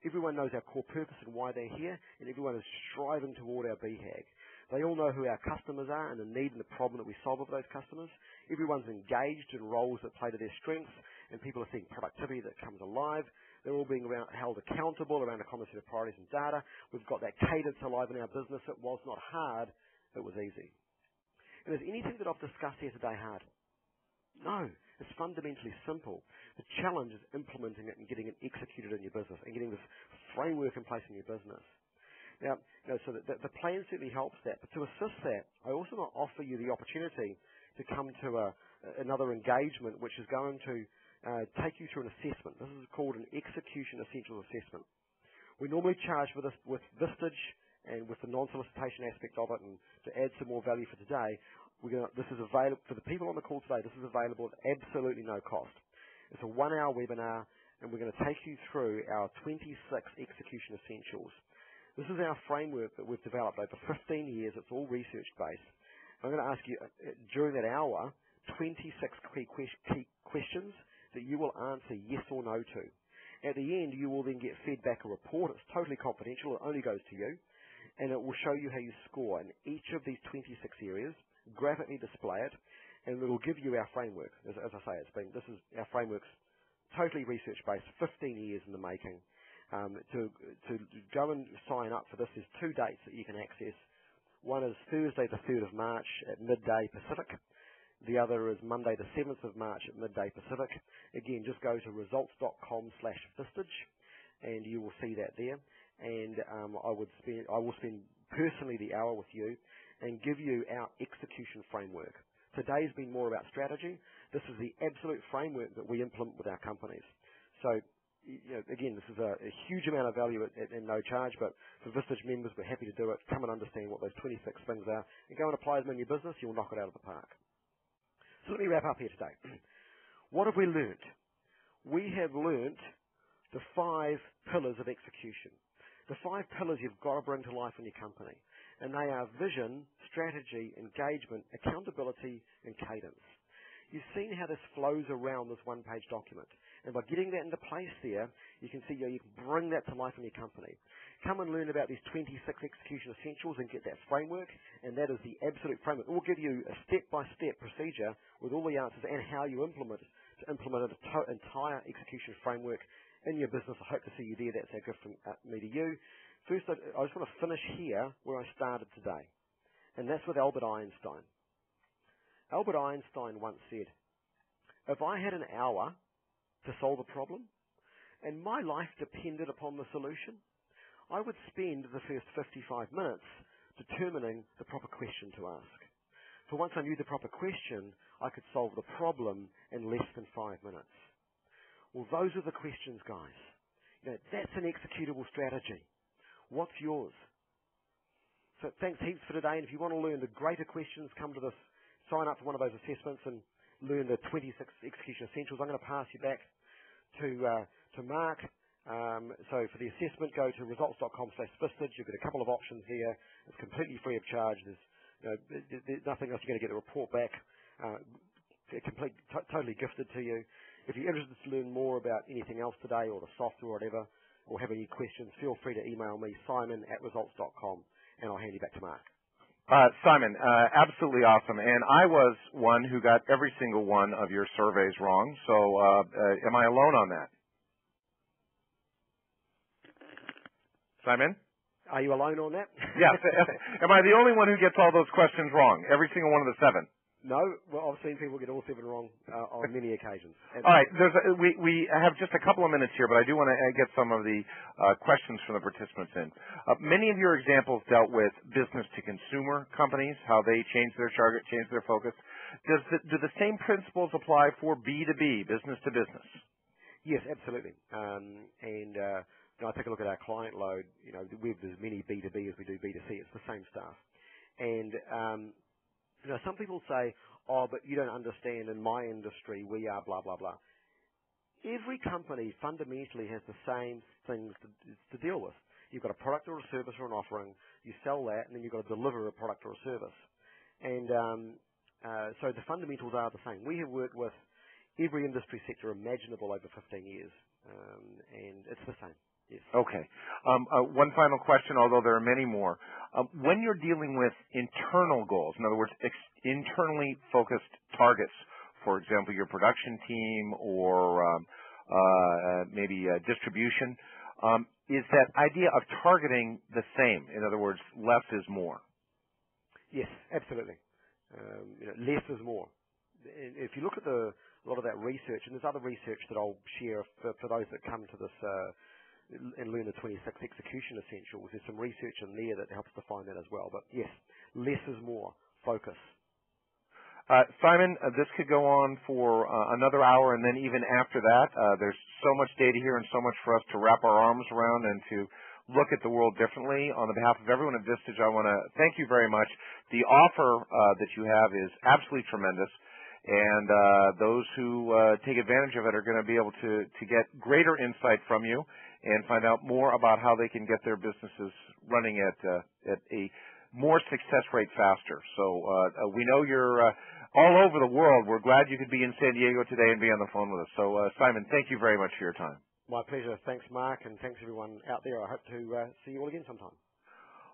Everyone knows our core purpose and why they're here, and everyone is striving toward our BHAG. They all know who our customers are and the need and the problem that we solve for those customers. Everyone's engaged in roles that play to their strengths, and people are seeing productivity that comes alive. They're all being held accountable around a common set of priorities and data. We've got that cadence alive in our business. It was not hard. It was easy. And is anything that I've discussed here today hard? No. It's fundamentally simple. The challenge is implementing it and getting it executed in your business and getting this framework in place in your business. Now, so the plan certainly helps that. But to assist that, I also want to offer you the opportunity to come to another engagement which is going to take you through an assessment. This is called an Execution Essentials Assessment. We normally charge for this with Vistage and with the non-solicitation aspect of it, and to add some more value for today, this is available for the people on the call today. This is available at absolutely no cost. It's a 1-hour webinar, and we're going to take you through our 26 execution essentials. This is our framework that we've developed over 15 years. It's all research-based. I'm going to ask you during that hour 26 key questions that you will answer yes or no to. At the end, you will then get fed back a report. It's totally confidential. It only goes to you, and it will show you how you score in each of these 26 areas. Graphically display it, and it will give you our framework. As I say, our framework's totally research-based, 15 years in the making. To go and sign up for this, there's 2 dates that you can access. One is Thursday the 3rd of March at midday Pacific. The other is Monday the 7th of March at midday Pacific. Again, just go to results.com/Vistage, and you will see that there. And I will spend personally the hour with you and give you our execution framework. Today's been more about strategy. This is the absolute framework that we implement with our companies. So, again, this is a huge amount of value at no charge, but for Vistage members, we're happy to do it. Come and understand what those 26 things are and go and apply them in your business. You'll knock it out of the park. So let me wrap up here today. What have we learnt? We have learnt the 5 pillars of execution. The 5 pillars you've got to bring to life in your company. And they are vision, strategy, engagement, accountability, and cadence. You've seen how this flows around this one-page document. And by getting that into place there, you can see you can bring that to life in your company. Come and learn about these 26 execution essentials and get that framework, and that is the absolute framework. It will give you a step-by-step procedure with all the answers and how you implement an entire execution framework in your business. I hope to see you there. That's our gift from me to you. First, I just want to finish here where I started today, and that's with Albert Einstein. Albert Einstein once said, if I had an hour to solve a problem and my life depended upon the solution, I would spend the first 55 minutes determining the proper question to ask. For once I knew the proper question, I could solve the problem in less than 5 minutes. Well, those are the questions, guys. That's an executable strategy. What's yours? So thanks heaps for today, and if you want to learn the greater questions, come to this. Sign up for one of those assessments and learn the 26 execution essentials. I'm going to pass you back to Mark. So for the assessment, go to results.com/Vistage. You've got a couple of options there. It's completely free of charge. There's nothing else. You're going to get the report back. Totally gifted to you. If you're interested to learn more about anything else today or the software or whatever, or have any questions, feel free to email me, simon@results.com, and I'll hand you back to Mark. Simon, absolutely awesome. And I was one who got every single one of your surveys wrong. So am I alone on that? Simon? Are you alone on that? Yes. Am I the only one who gets all those questions wrong? Every single one of the 7? No. Well, I've seen people get all 7 wrong on many occasions. All right. We have just a couple of minutes here, but I do want to get some of the questions from the participants in. Many of your examples dealt with business-to-consumer companies, how they change their target, change their focus. Do the same principles apply for B2B, business-to-business? Yes, absolutely. I take a look at our client load. We have as many B2B as we do B2C. It's the same stuff. And some people say, oh, but you don't understand, in my industry, we are blah, blah, blah. Every company fundamentally has the same things to deal with. You've got a product or a service or an offering, you sell that, and then you've got to deliver a product or a service. And so the fundamentals are the same. We have worked with every industry sector imaginable over 15 years, and it's the same. Yes. Okay. One final question, although there are many more. When you're dealing with internal goals, in other words, internally focused targets, for example, your production team or maybe distribution, is that idea of targeting the same? In other words, less is more? Yes, absolutely. Less is more. If you look at a lot of that research, and there's other research that I'll share for those that come to this and learn the 26 execution essentials. There's some research in there that helps define that as well. But yes, less is more. Focus. Simon, this could go on for another hour, and then even after that, there's so much data here and so much for us to wrap our arms around and to look at the world differently. On behalf of everyone at Vistage, I want to thank you very much. The offer that you have is absolutely tremendous, and those who take advantage of it are going to be able to get greater insight from you and find out more about how they can get their businesses running at a more success rate faster. So we know you're all over the world. We're glad you could be in San Diego today and be on the phone with us. So, Simon, thank you very much for your time. My pleasure. Thanks, Mark, and thanks everyone out there. I hope to see you all again sometime.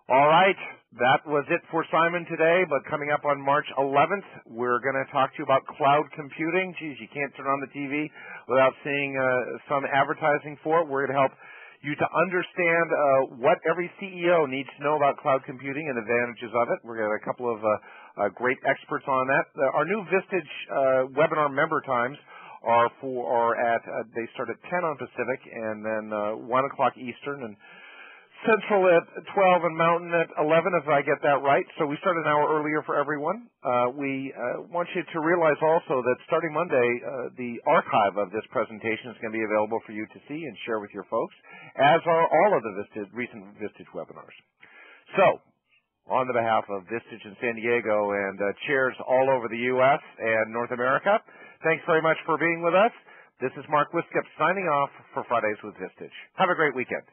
All right. That was it for Simon today, but coming up on March 11th, we're going to talk to you about cloud computing. Geez, you can't turn on the TV without seeing some advertising for it. We're going to help you to understand what every CEO needs to know about cloud computing and advantages of it. We're going to have a couple of great experts on that. Our new Vistage webinar member times they start at 10 on Pacific and then 1 o'clock Eastern, and Central at 12 and Mountain at 11, if I get that right. So we start an hour earlier for everyone. We want you to realize also that starting Monday, the archive of this presentation is going to be available for you to see and share with your folks, as are all of the recent Vistage webinars. So, on the behalf of Vistage in San Diego and chairs all over the U.S. and North America, thanks very much for being with us. This is Mark Wiskep signing off for Fridays with Vistage. Have a great weekend.